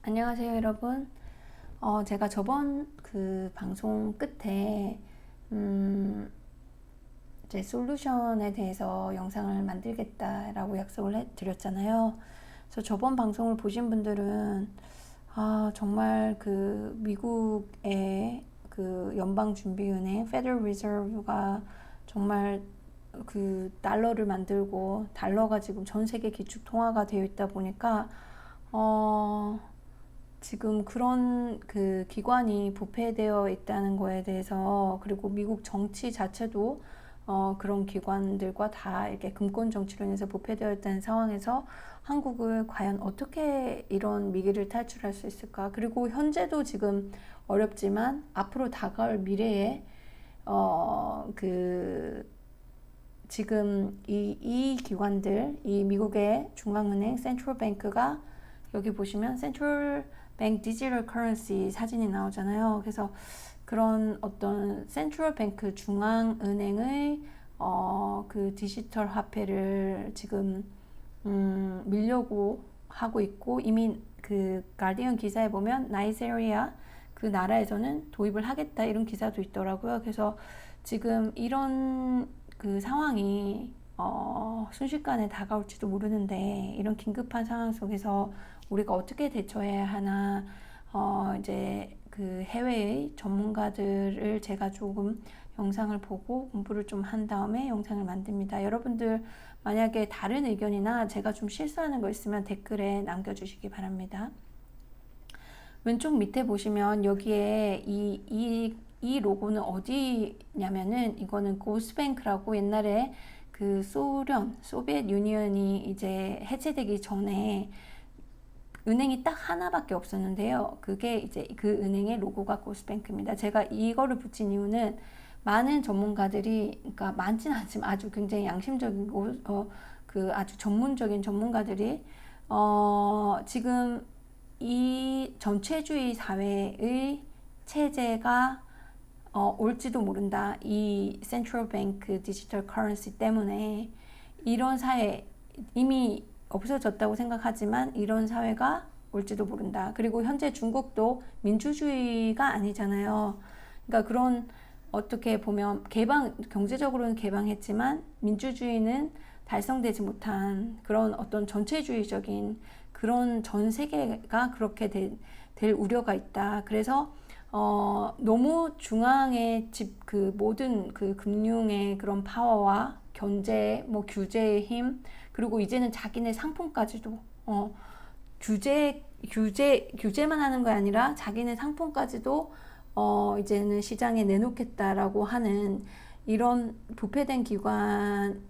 안녕하세요, 여러분. 제가 저번 그 방송 끝에 이제 솔루션에 대해서 영상을 만들겠다라고 약속을 드렸잖아요. 그래서 저번 방송을 보신 분들은 정말 그 미국의 그 연방준비은행 Federal Reserve가 정말 그 달러를 만들고 달러가 지금 전 세계 기축 통화가 되어 있다 보니까 어, 지금 그런 그 기관이 부패되어 있다는 거에 대해서, 그리고 미국 정치 자체도 그런 기관들과 다 이렇게 금권 정치로 인해서 부패되어 있다는 상황에서 한국을 과연 어떻게 이런 위기를 탈출할 수 있을까? 그리고 현재도 지금 어렵지만 앞으로 다가올 미래에 그 지금 이 기관들, 이 미국의 중앙은행 센트럴 뱅크가, 여기 보시면 센트럴 뱅크 디지털 커런시 사진이 나오잖아요. 그래서 그런 어떤 센트럴 뱅크 중앙은행의 그 디지털 화폐를 지금 밀려고 하고 있고, 이미 그 가디언 기사에 보면 나이제리아 그 나라에서는 도입을 하겠다 이런 기사도 있더라고요. 그래서 지금 이런 그 상황이 순식간에 다가올지도 모르는데, 이런 긴급한 상황 속에서 우리가 어떻게 대처해야 하나, 이제 그 해외의 전문가들을 제가 조금 영상을 보고 공부를 좀 한 다음에 영상을 만듭니다. 여러분들 만약에 다른 의견이나 제가 좀 실수하는 거 있으면 댓글에 남겨주시기 바랍니다. 왼쪽 밑에 보시면 여기에 이 로고는 어디냐면은, 이거는 고스뱅크라고, 옛날에 그 소비에트 유니언이 이제 해체되기 전에 은행이 딱 하나밖에 없었는데요. 그게 이제 그 은행의 로고가 고스뱅크입니다. 제가 이거를 붙인 이유는 많은 전문가들이, 그러니까 많진 않지만 아주 굉장히 양심적이고 그 아주 전문적인 전문가들이 지금 이 전체주의 사회의 체제가 올지도 모른다. 이 센트럴 뱅크 디지털 커런시 때문에 이런 사회, 이미 없어졌다고 생각하지만 이런 사회가 올지도 모른다. 그리고 현재 중국도 민주주의가 아니잖아요. 그러니까 그런, 어떻게 보면 경제적으로는 개방했지만 민주주의는 달성되지 못한 그런 어떤 전체주의적인 그런 전 세계가 그렇게 될 우려가 있다. 그래서 너무 중앙의 그 모든 그 금융의 그런 파워와 견제, 뭐 규제의 힘, 그리고 이제는 자기네 상품까지도 규제만 하는 게 아니라 자기네 상품까지도 이제는 시장에 내놓겠다라고 하는, 이런 부패된 기관의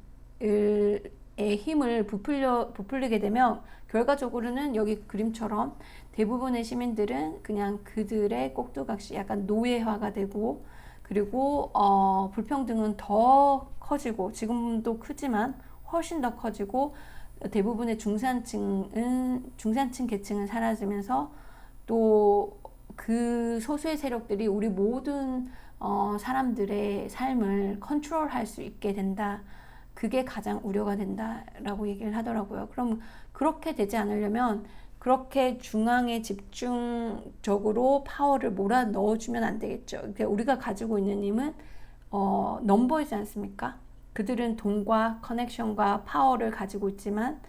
힘을 부풀리게 되면 결과적으로는 여기 그림처럼 대부분의 시민들은 그냥 그들의 꼭두각시 약간 노예화가 되고, 그리고 불평등은 더 커지고, 지금도 크지만 훨씬 더 커지고, 대부분의 중산층 계층은 사라지면서 또 그 소수의 세력들이 우리 모든 사람들의 삶을 컨트롤할 수 있게 된다. 그게 가장 우려가 된다라고 얘기를 하더라고요. 그럼 그렇게 되지 않으려면 그렇게 중앙에 집중적으로 파워를 몰아 넣어주면 안 되겠죠. 그러니까 우리가 가지고 있는 힘은 넘버이지 않습니까? 그들은 돈과 커넥션과 파워를 가지고 있지만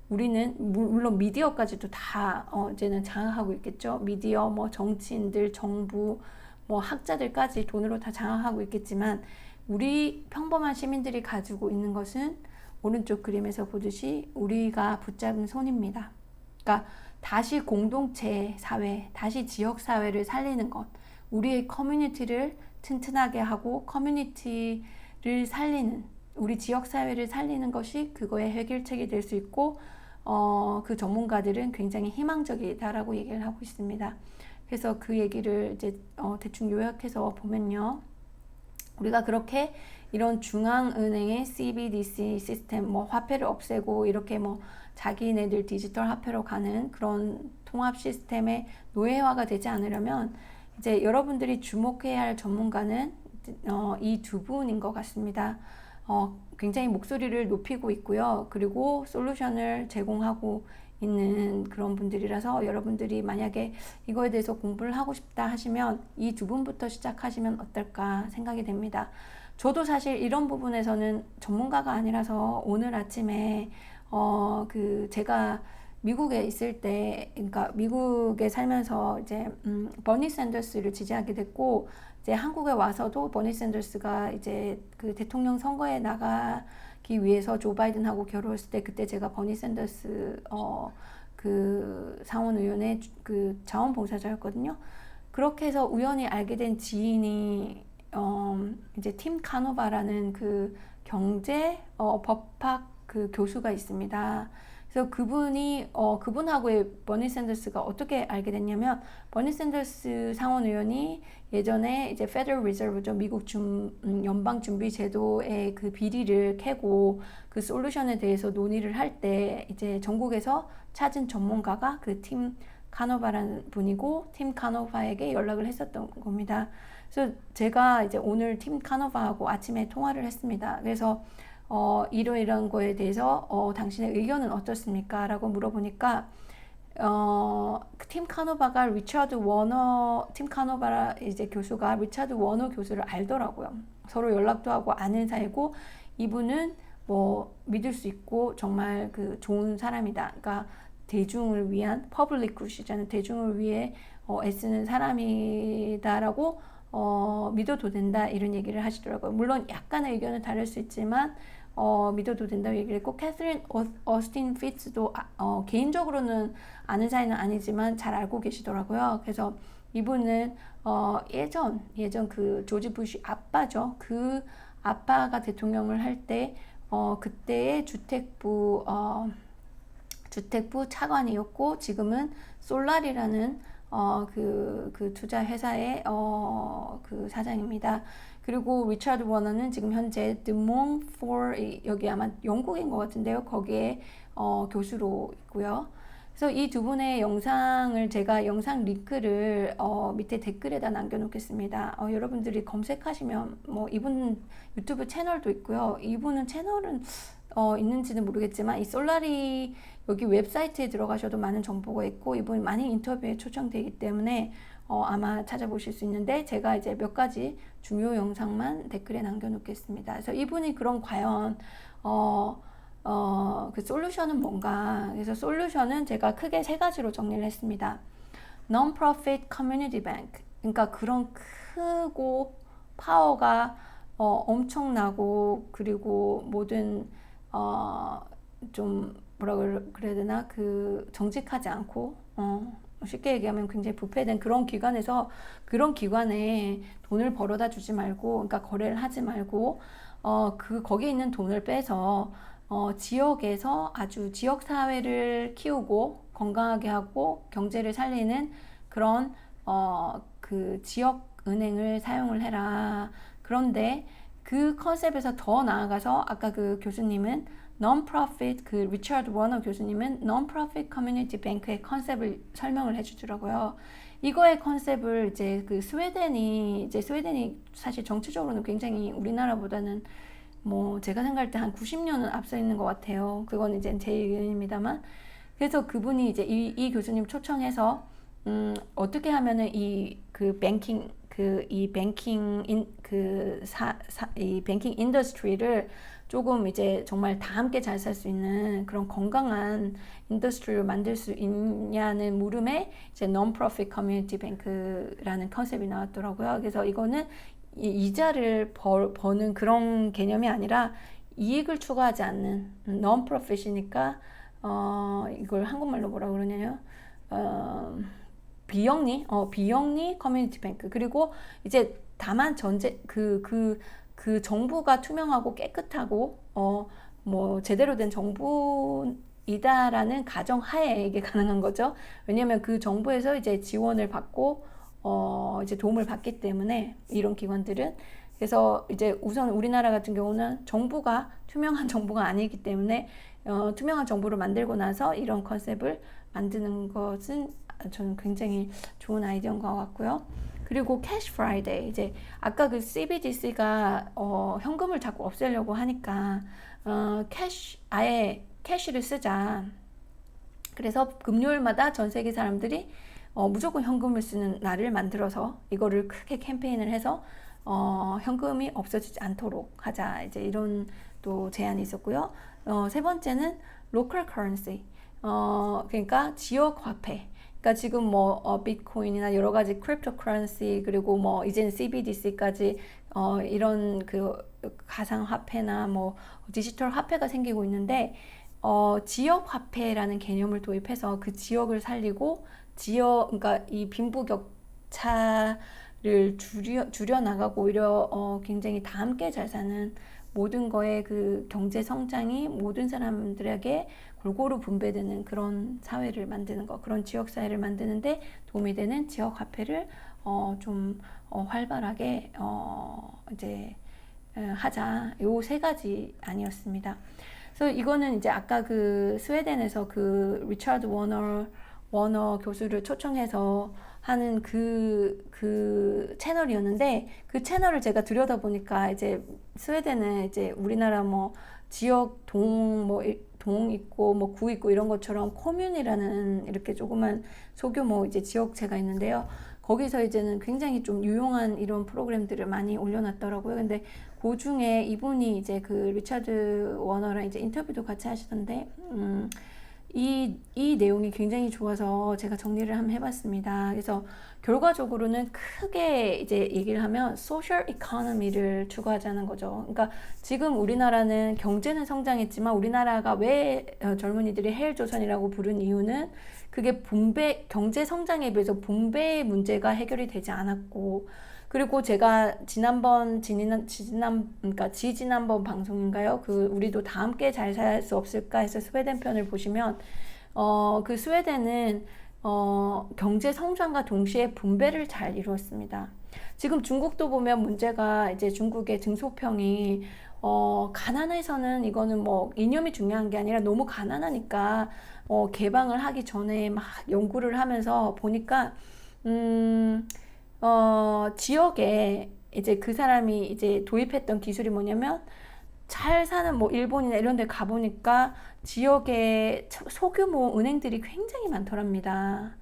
우리는 물론 미디어까지도 다 이제는 장악하고 있겠죠. 미디어, 뭐 정치인들, 정부, 뭐 학자들까지 돈으로 다 장악하고 있겠지만, 우리 평범한 시민들이 가지고 있는 것은 오른쪽 그림에서 보듯이 우리가 붙잡은 손입니다. 그러니까 다시 공동체 사회, 다시 지역 사회를 살리는 것, 우리의 커뮤니티를 튼튼하게 하고 커뮤니티를 살리는, 우리 지역 사회를 살리는 것이 그거의 해결책이 될 수 있고, 그 전문가들은 굉장히 희망적이다라고 얘기를 하고 있습니다. 그래서 그 얘기를 이제 대충 요약해서 보면요, 우리가 그렇게 이런 중앙은행의 CBDC 시스템, 뭐 화폐를 없애고 이렇게 뭐 자기네들 디지털 화폐로 가는 그런 통합 시스템의 노예화가 되지 않으려면, 이제 여러분들이 주목해야 할 전문가는 이 두 분인 것 같습니다. 굉장히 목소리를 높이고 있고요. 그리고 솔루션을 제공하고 있는 그런 분들이라서 여러분들이 만약에 이거에 대해서 공부를 하고 싶다 하시면 이 두 분부터 시작하시면 어떨까 생각이 됩니다. 저도 사실 이런 부분에서는 전문가가 아니라서 오늘 아침에 제가 미국에 있을 때, 그러니까 미국에 살면서 이제 버니 샌더스를 지지하게 됐고, 이제 한국에 와서도 버니 샌더스가 이제 그 대통령 선거에 나가기 위해서 조 바이든하고 결혼했을 때, 그때 제가 버니 샌더스 그 상원의원의 그 자원봉사자였거든요. 그렇게 해서 우연히 알게 된 지인이 이제 팀 카노바라는 그 경제 법학 그 교수가 있습니다. 그래서 그분하고 버니 샌더스가 어떻게 알게 됐냐면, 버니 샌더스 상원의원이 예전에 이제 페더럴 리저브죠, 미국 연방준비제도의 그 비리를 캐고 그 솔루션에 대해서 논의를 할 때 이제 전국에서 찾은 전문가가 그 팀 카노바라는 분이고, 팀 카노바에게 연락을 했었던 겁니다. 그래서 제가 이제 오늘 팀 카노바하고 아침에 통화를 했습니다. 그래서 이러이러한 거에 대해서 당신의 의견은 어떻습니까? 라고 물어보니까 팀 카노바가 팀 카노바라 이제 교수가 리차드 워너 교수를 알더라고요. 서로 연락도 하고 아는 사이고, 이분은 뭐 믿을 수 있고 정말 그 좋은 사람이다. 그러니까 대중을 위한 퍼블릭 굿이잖아요. 대중을 위해 애쓰는 사람이다라고 믿어도 된다, 이런 얘기를 하시더라고요. 물론 약간의 의견은 다를 수 있지만 믿어도 된다고 얘기를 했고, 캐서린 어스틴 피츠도 개인적으로는 아는 사이는 아니지만 잘 알고 계시더라고요. 그래서 이분은 예전 그 조지 부시 아빠죠. 그 아빠가 대통령을 할 때 그때의 주택부 차관이었고, 지금은 솔라리라는 그 투자 회사의 그 사장입니다. 그리고 리차드 워너는 지금 현재 드몽 여기 아마 영국인 것 같은데요. 거기에 교수로 있고요. 그래서 이 두 분의 영상을 제가 영상 링크를 밑에 댓글에다 남겨놓겠습니다. 여러분들이 검색하시면 뭐 이분 유튜브 채널도 있고요. 이분은 채널은 있는지는 모르겠지만, 이 솔라리 여기 웹사이트에 들어가셔도 많은 정보가 있고, 이분 많이 인터뷰에 초청되기 때문에 아마 찾아보실 수 있는데, 제가 이제 몇 가지 중요 영상만 댓글에 남겨놓겠습니다. 그래서 이분이 그럼 과연 그 솔루션은 뭔가? 그래서 솔루션은 제가 크게 세 가지로 정리를 했습니다. Non-profit community bank. 그러니까 그런 크고 파워가 엄청나고, 그리고 모든 좀 뭐라 그래야 되나, 그 정직하지 않고 쉽게 얘기하면 굉장히 부패된 그런 기관에서, 그런 기관에 돈을 벌어다 주지 말고, 그러니까 거래를 하지 말고 거기에 있는 돈을 빼서 지역에서 아주 지역 사회를 키우고 건강하게 하고 경제를 살리는 그런 그 지역 은행을 사용을 해라. 그런데 그 컨셉에서 더 나아가서, 아까 그 교수님은 non-profit, 그 리차드 워너 교수님은 non-profit community bank의 컨셉을 설명을 해주더라고요. 이거의 컨셉을 이제 그 스웨덴이 사실 정치적으로는 굉장히 우리나라보다는 뭐 제가 생각할 때 한 90년은 앞서 있는 것 같아요. 그건 이제 제 의견입니다만. 그래서 그분이 이제 이 교수님 초청해서 어떻게 하면은 이 뱅킹 인더스트리를 조금 이제 정말 다 함께 잘 살 수 있는 그런 건강한 인더스트리를 만들 수 있냐는 물음에 이제 non-profit community bank라는 컨셉이 나왔더라고요. 그래서 이거는 이자를 버는 그런 개념이 아니라 이익을 추구하지 않는 non-profit이니까 이걸 한국말로 뭐라 그러냐요? 비영리 커뮤니티 뱅크. 그리고 이제 다만 그 정부가 투명하고 깨끗하고 뭐 제대로 된 정부이다라는 가정 하에 이게 가능한 거죠. 왜냐면 그 정부에서 이제 지원을 받고 이제 도움을 받기 때문에, 이런 기관들은. 그래서 이제 우선 우리나라 같은 경우는 정부가 투명한 정부가 아니기 때문에 투명한 정부를 만들고 나서 이런 컨셉을 만드는 것은 저는 굉장히 좋은 아이디어인 것 같고요. 그리고 캐시 프라이데이, 이제 아까 그 CBDC가 현금을 자꾸 없애려고 하니까 아예 캐시를 쓰자. 그래서 금요일마다 전 세계 사람들이 무조건 현금을 쓰는 날을 만들어서 이거를 크게 캠페인을 해서 현금이 없어지지 않도록 하자. 이제 이런 또 제안이 있었고요. 세 번째는 local currency. 그러니까 지역 화폐. 그러니까 지금 뭐 비트코인이나 여러 가지 크립토 커런시 그리고 뭐 이제는 CBDC까지 이런 그 가상 화폐나 뭐 디지털 화폐가 생기고 있는데 지역 화폐라는 개념을 도입해서 그 지역을 살리고 그러니까 이 빈부격차를 줄여 나가고 오히려 굉장히 다 함께 잘 사는 모든 거에 그 경제 성장이 모든 사람들에게 골고루 분배되는 그런 사회를 만드는 거, 그런 지역 사회를 만드는데 도움이 되는 지역 화폐를 좀 활발하게 이제 하자. 요 세 가지 아니었습니다. 그래서 이거는 이제 아까 그 스웨덴에서 그 리차드 워너 교수를 초청해서 하는 그 채널이었는데 그 채널을 제가 들여다보니까 이제 스웨덴은 이제 우리나라 뭐 지역 동 있고 뭐 구 있고 이런 것처럼 코뮌이라는 이렇게 조그만 소규모 이제 지역체가 있는데요. 거기서 이제는 굉장히 좀 유용한 이런 프로그램들을 많이 올려놨더라고요. 근데 그 중에 이분이 이제 그 리차드 워너랑 이제 인터뷰도 같이 하시던데, 이 내용이 굉장히 좋아서 제가 정리를 한번 해봤습니다. 그래서 결과적으로는 크게 이제 얘기를 하면 소셜 이코노미를 추구하자는 거죠. 그러니까 지금 우리나라는 경제는 성장했지만 우리나라가 왜 젊은이들이 헬조선이라고 부른 이유는 그게 경제 성장에 비해서 분배의 문제가 해결이 되지 않았고, 그리고 제가 그러니까 지지난번 방송인가요? 그 우리도 다 함께 잘 살 수 없을까 해서 스웨덴 편을 보시면 그 스웨덴은 경제 성장과 동시에 분배를 잘 이루었습니다. 지금 중국도 보면 문제가 이제 중국의 등소평이 가난해서는 이거는 뭐 이념이 중요한 게 아니라 너무 가난하니까 개방을 하기 전에 막 연구를 하면서 보니까 지역에 이제 그 사람이 이제 도입했던 기술이 뭐냐면 잘 사는 뭐 일본이나 이런 데 가보니까 지역에 소규모 은행들이 굉장히 많더랍니다.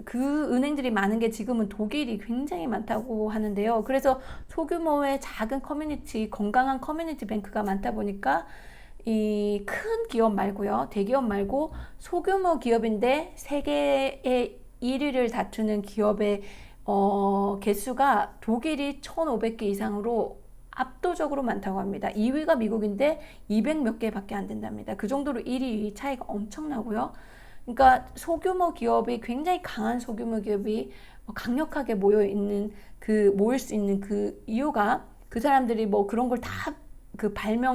그 은행들이 많은 게 지금은 독일이 굉장히 많다고 하는데요. 그래서 소규모의 작은 커뮤니티, 건강한 커뮤니티 뱅크가 많다 보니까 이 큰 기업 말고요. 대기업 말고 소규모 기업인데 세계의 1위를 다투는 기업의 개수가 독일이 1,500개 이상으로 압도적으로 많다고 합니다. 2위가 미국인데 200 몇 개밖에 안 된답니다. 그 정도로 1위, 2위 차이가 엄청나고요. 그러니까 소규모 기업이 굉장히 강한 소규모 기업이 강력하게 모일 수 있는 그 이유가 그 사람들이 뭐 그런 걸 다 그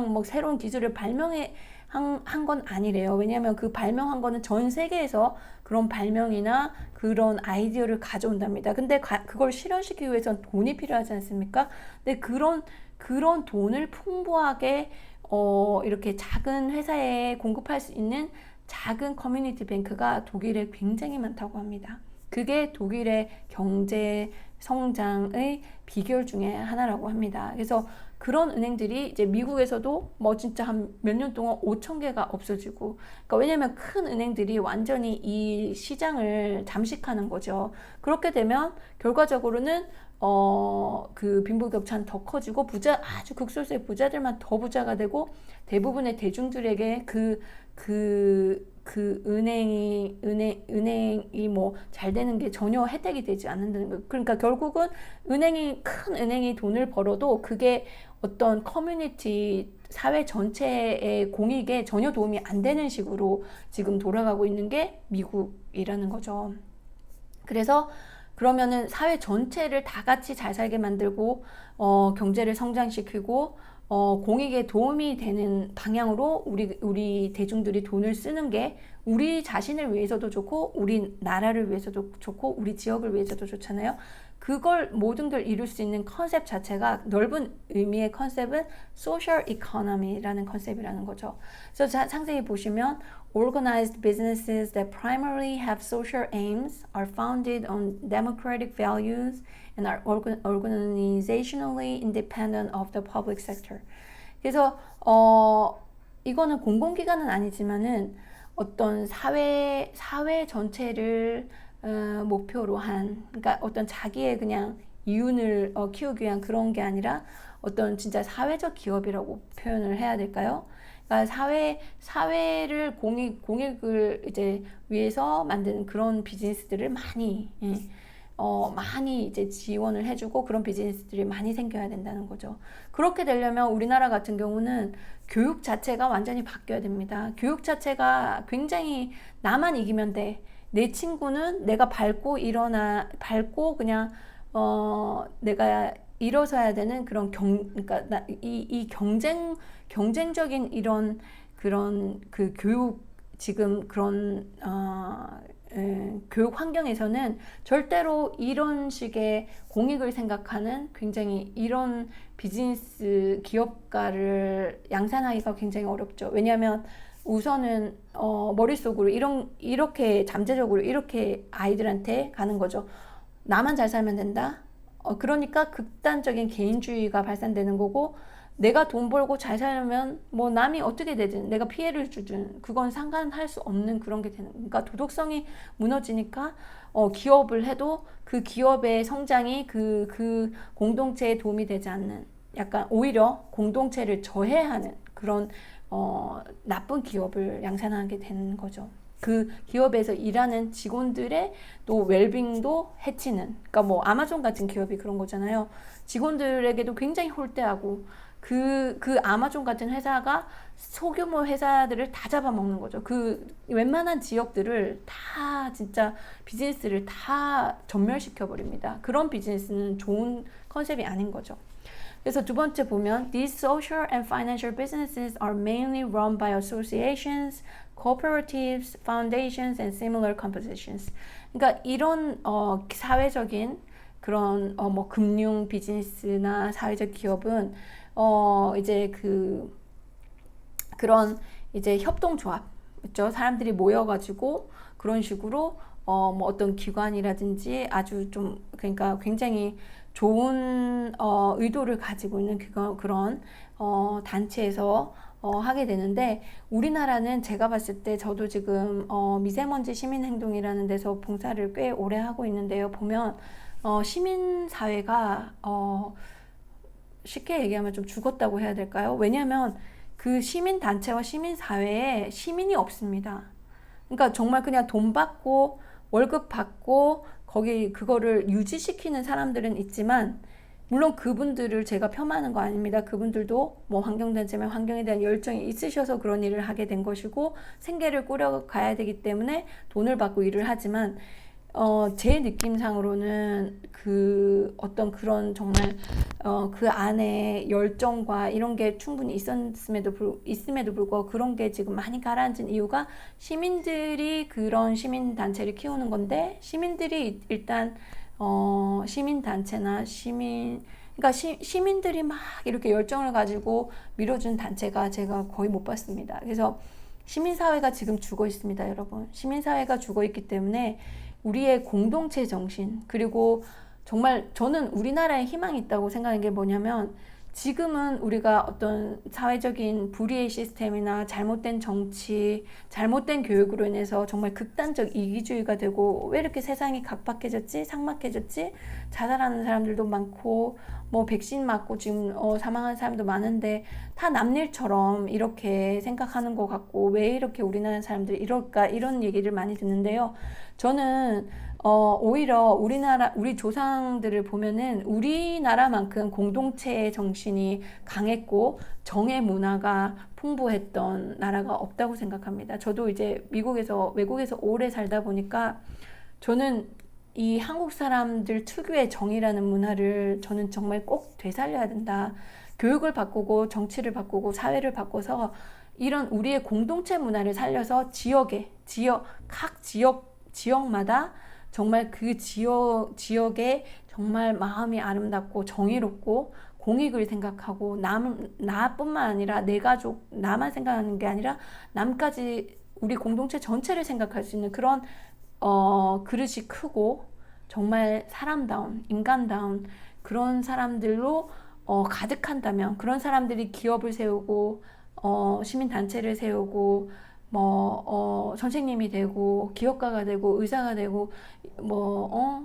뭐 새로운 기술을 발명해 한 건 아니래요. 왜냐하면 그 발명한 거는 전 세계에서 그런 발명이나 그런 아이디어를 가져온답니다. 근데 그걸 실현시키기 위해서는 돈이 필요하지 않습니까? 근데 그런 돈을 풍부하게 이렇게 작은 회사에 공급할 수 있는 작은 커뮤니티 뱅크가 독일에 굉장히 많다고 합니다. 그게 독일의 경제 성장의 비결 중에 하나라고 합니다. 그래서 그런 은행들이 이제 미국에서도 뭐 진짜 한 몇 년 동안 5,000개가 없어지고, 그러니까 왜냐면 큰 은행들이 완전히 이 시장을 잠식하는 거죠. 그렇게 되면 결과적으로는 그 빈부격차는 더 커지고 아주 극소수의 부자들만 더 부자가 되고 대부분의 대중들에게 은행이 뭐 잘 되는 게 전혀 혜택이 되지 않는다는 거예요. 그러니까 결국은 큰 은행이 돈을 벌어도 그게 어떤 커뮤니티 사회 전체의 공익에 전혀 도움이 안 되는 식으로 지금 돌아가고 있는 게 미국이라는 거죠. 그래서 그러면은 사회 전체를 다 같이 잘 살게 만들고 경제를 성장시키고 공익에 도움이 되는 방향으로 우리 대중들이 돈을 쓰는 게 우리 자신을 위해서도 좋고 우리 나라를 위해서도 좋고 우리 지역을 위해서도 좋잖아요. 그걸 모든 걸 이룰 수 있는 컨셉 자체가 넓은 의미의 컨셉은 social economy라는 컨셉이라는 거죠. 그래서 상세히 보시면 organized businesses that primarily have social aims are founded on democratic values and are organizationally independent of the public sector. 그래서 이거는 공공기관은 아니지만은 어떤 사회 전체를 목표로 한, 그러니까 어떤 자기의 그냥 이윤을 키우기 위한 그런 게 아니라 어떤 진짜 사회적 기업이라고 표현을 해야 될까요? 그러니까 사회를 공익을 이제 위해서 만드는 그런 비즈니스들을 많이 이제 지원을 해주고 그런 비즈니스들이 많이 생겨야 된다는 거죠. 그렇게 되려면 우리나라 같은 경우는 교육 자체가 완전히 바뀌어야 됩니다. 교육 자체가 굉장히 나만 이기면 돼. 내 친구는 내가 밟고 그냥 내가 일어서야 되는 그런 그러니까 이 경쟁적인 이런 그런 그 교육 지금 그런 교육 환경에서는 절대로 이런 식의 공익을 생각하는 굉장히 이런 비즈니스 기업가를 양산하기가 굉장히 어렵죠. 왜냐하면 우선은 머릿속으로 이렇게 잠재적으로 이렇게 아이들한테 가는 거죠. 나만 잘 살면 된다. 그러니까 극단적인 개인주의가 발산되는 거고, 내가 돈 벌고 잘 살면 뭐 남이 어떻게 되든 내가 피해를 주든 그건 상관할 수 없는 그런 게 되는, 그러니까 도덕성이 무너지니까 기업을 해도 그 기업의 성장이 그 공동체에 도움이 되지 않는, 약간 오히려 공동체를 저해하는 그런 나쁜 기업을 양산하게 되는 거죠. 그 기업에서 일하는 직원들의 또 웰빙도 해치는, 그러니까 뭐 아마존 같은 기업이 그런 거잖아요. 직원들에게도 굉장히 홀대하고 그 아마존 같은 회사가 소규모 회사들을 다 잡아먹는 거죠. 그 웬만한 지역들을 다 진짜 비즈니스를 다 전멸시켜 버립니다. 그런 비즈니스는 좋은 컨셉이 아닌 거죠. 그래서 두 번째 보면 these social and financial businesses are mainly run by associations, cooperatives, foundations, and similar compositions. 그러니까 이런 사회적인 그런 뭐 금융 비즈니스나 사회적 기업은 이제 그런 이제 협동조합 있죠. 사람들이 모여가지고 그런 식으로 뭐 어떤 기관이라든지 아주 좀 그러니까 굉장히 좋은 의도를 가지고 있는 그런 단체에서 하게 되는데, 우리나라는 제가 봤을 때 저도 지금 미세먼지 시민행동이라는 데서 봉사를 꽤 오래 하고 있는데요. 보면 시민사회가 쉽게 얘기하면 좀 죽었다고 해야 될까요? 왜냐하면 그 시민단체와 시민사회에 시민이 없습니다. 그러니까 정말 그냥 돈 받고 월급 받고 거기 그거를 유지시키는 사람들은 있지만, 물론 그분들을 제가 폄하하는 거 아닙니다. 그분들도 뭐 환경단체면 환경에 대한 열정이 있으셔서 그런 일을 하게 된 것이고 생계를 꾸려가야 되기 때문에 돈을 받고 일을 하지만, 제 느낌상으로는 그 어떤 그런 정말 그 안에 열정과 이런 게 충분히 있음에도 불구하고 그런 게 지금 많이 가라앉은 이유가 시민들이 그런 시민단체를 키우는 건데, 시민들이 일단 시민단체나 그러니까 시민들이 막 이렇게 열정을 가지고 밀어준 단체가 제가 거의 못 봤습니다. 그래서 시민사회가 지금 죽어 있습니다, 여러분. 시민사회가 죽어 있기 때문에 우리의 공동체 정신, 그리고 정말 저는 우리나라에 희망이 있다고 생각하는 게 뭐냐면, 지금은 우리가 어떤 사회적인 불의의 시스템이나 잘못된 정치, 잘못된 교육으로 인해서 정말 극단적 이기주의가 되고, 왜 이렇게 세상이 각박해졌지? 삭막해졌지? 자살하는 사람들도 많고 뭐 백신 맞고 지금 사망한 사람도 많은데 다 남일처럼 이렇게 생각하는 것 같고, 왜 이렇게 우리나라 사람들이 이럴까, 이런 얘기를 많이 듣는데요. 저는 오히려 우리 조상들을 보면은 우리나라만큼 공동체의 정신이 강했고 정의 문화가 풍부했던 나라가 없다고 생각합니다. 저도 이제 외국에서 오래 살다 보니까 저는 이 한국 사람들 특유의 정의라는 문화를 저는 정말 꼭 되살려야 된다. 교육을 바꾸고 정치를 바꾸고 사회를 바꿔서 이런 우리의 공동체 문화를 살려서 각 지역마다 정말 그 지역에 정말 마음이 아름답고 정의롭고 공익을 생각하고 나뿐만 아니라 내 가족, 나만 생각하는 게 아니라 남까지 우리 공동체 전체를 생각할 수 있는 그런 그릇이 크고 정말 사람다운, 인간다운 그런 사람들로 가득한다면, 그런 사람들이 기업을 세우고 시민단체를 세우고 선생님이 되고 기업가가 되고 의사가 되고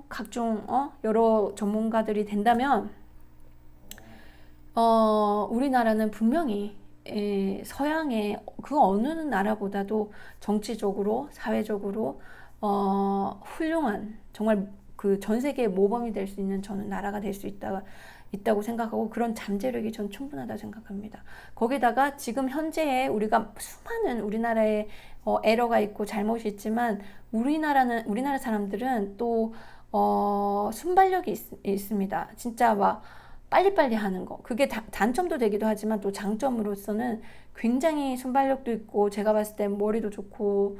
각종 여러 전문가들이 된다면 우리나라는 분명히 서양의 그 어느 나라보다도 정치적으로 사회적으로 훌륭한 정말 그 전 세계의 모범이 될 수 있는 저는 나라가 될 수 있다고 생각하고 그런 잠재력이 전 충분하다고 생각합니다. 거기다가 지금 현재에 우리가 수많은 우리나라에 에러가 있고 잘못이 있지만 우리나라 사람들은 또 순발력이 있습니다. 진짜 막 빨리빨리 하는 거. 그게 단점도 되기도 하지만 또 장점으로서는 굉장히 순발력도 있고 제가 봤을 때 머리도 좋고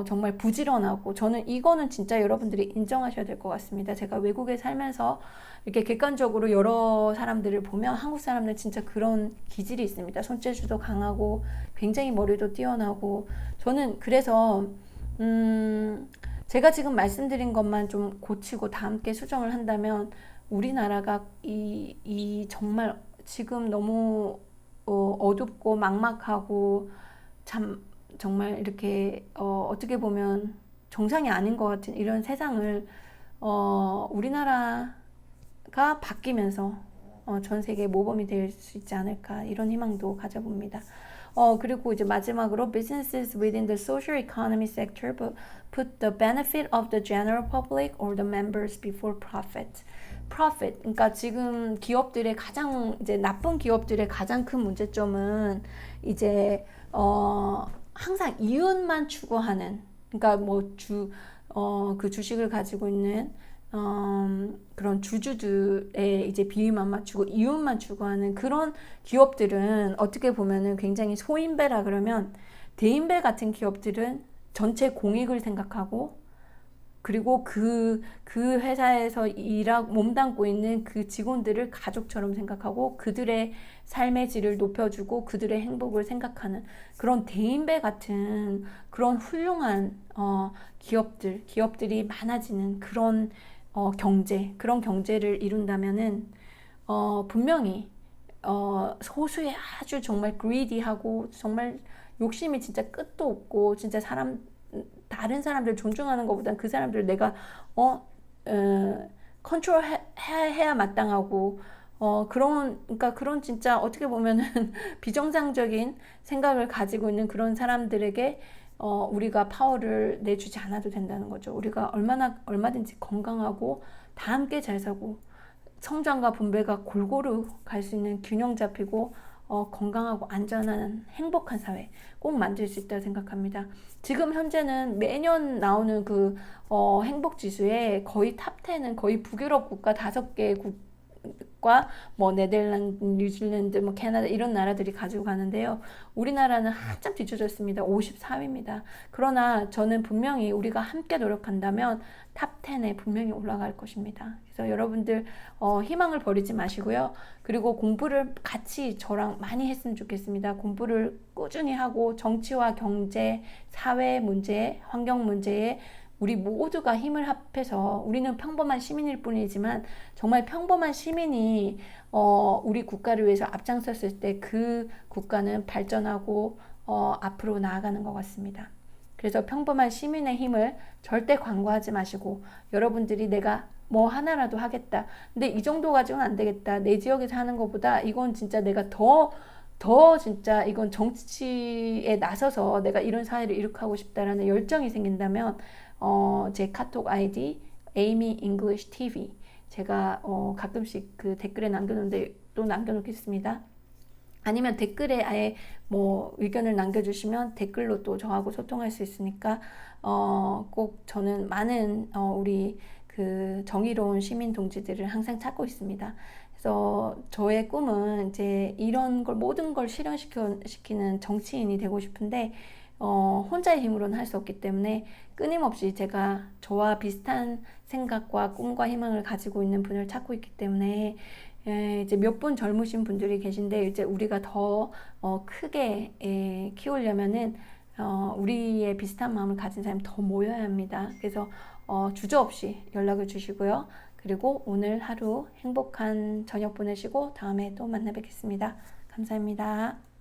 정말 부지런하고 저는 이거는 진짜 여러분들이 인정하셔야 될 것 같습니다. 제가 외국에 살면서 이렇게 객관적으로 여러 사람들을 보면 한국 사람들 진짜 그런 기질이 있습니다. 손재주도 강하고 굉장히 머리도 뛰어나고 저는 그래서 제가 지금 말씀드린 것만 좀 고치고 다 함께 수정을 한다면 우리나라가 이 정말 지금 너무 어둡고 막막하고 참 정말 이렇게 어떻게 보면 정상이 아닌 것 같은 이런 세상을 우리나라가 바뀌면서 전 세계 모범이 될 수 있지 않을까 이런 희망도 가져봅니다. 그리고 이제 마지막으로 businesses within the social economy sector put the benefit of the general public or the members before profit. profit. 그러니까 지금 기업들의 가장 이제 나쁜 기업들의 가장 큰 문제점은 이제 항상 이윤만 추구하는 그러니까 그 주식을 가지고 있는 그런 주주들의 이제 비위만 맞추고 이윤만 추구하는 그런 기업들은 어떻게 보면은 굉장히 소인배라 그러면 대인배 같은 기업들은 전체 공익을 생각하고 그리고 그 회사에서 몸담고 있는 그 직원들을 가족처럼 생각하고 그들의 삶의 질을 높여주고 그들의 행복을 생각하는 그런 대인배 같은 그런 훌륭한 기업들이 많아지는 그런 그런 경제를 이룬다면은 분명히 소수의 아주 정말 greedy하고 정말 욕심이 진짜 끝도 없고 진짜 다른 사람들 존중하는 것보단 그 사람들을 내가 컨트롤 해야 마땅하고 그러니까 그런 진짜 어떻게 보면은 비정상적인 생각을 가지고 있는 그런 사람들에게 우리가 파워를 내주지 않아도 된다는 거죠. 우리가 얼마든지 건강하고 다 함께 잘 사고 성장과 분배가 골고루 갈 수 있는 균형 잡히고 건강하고 안전한 행복한 사회 꼭 만들 수 있다고 생각합니다. 지금 현재는 매년 나오는 그 행복 지수에 거의 탑10은 거의 북유럽 국가 5개 국가 네덜란드, 뉴질랜드, 캐나다 이런 나라들이 가지고 가는데요. 우리나라는 한참 뒤쳐져 있습니다. 54위입니다. 그러나 저는 분명히 우리가 함께 노력한다면 탑10에 분명히 올라갈 것입니다. 그래서 여러분들 희망을 버리지 마시고요. 그리고 공부를 같이 저랑 많이 했으면 좋겠습니다. 공부를 꾸준히 하고 정치와 경제, 사회 문제, 환경 문제에 우리 모두가 힘을 합해서 우리는 평범한 시민일 뿐이지만 정말 평범한 시민이 우리 국가를 위해서 앞장섰을 때 그 국가는 발전하고 앞으로 나아가는 것 같습니다. 그래서 평범한 시민의 힘을 절대 광고하지 마시고 여러분들이 내가 뭐 하나라도 하겠다. 근데 이 정도 가지고는 안 되겠다. 내 지역에서 하는 것보다 이건 진짜 내가 더 진짜 이건 정치에 나서서 내가 이런 사회를 이룩하고 싶다라는 열정이 생긴다면 제 카톡 아이디 Amy English TV 제가 가끔씩 그 댓글에 남겨놓는데 또 남겨놓겠습니다. 아니면 댓글에 아예 의견을 남겨주시면 댓글로 또 저하고 소통할 수 있으니까 꼭 저는 많은 우리 그 정의로운 시민 동지들을 항상 찾고 있습니다. 그래서 저의 꿈은 이제 이런 걸 모든 걸 실현시키는 정치인이 되고 싶은데 혼자의 힘으로는 할 수 없기 때문에 끊임없이 제가 저와 비슷한 생각과 꿈과 희망을 가지고 있는 분을 찾고 있기 때문에 이제 몇 분 젊으신 분들이 계신데 이제 우리가 더 크게 키우려면은 우리의 비슷한 마음을 가진 사람이 더 모여야 합니다. 그래서 주저없이 연락을 주시고요. 그리고 오늘 하루 행복한 저녁 보내시고 다음에 또 만나 뵙겠습니다. 감사합니다.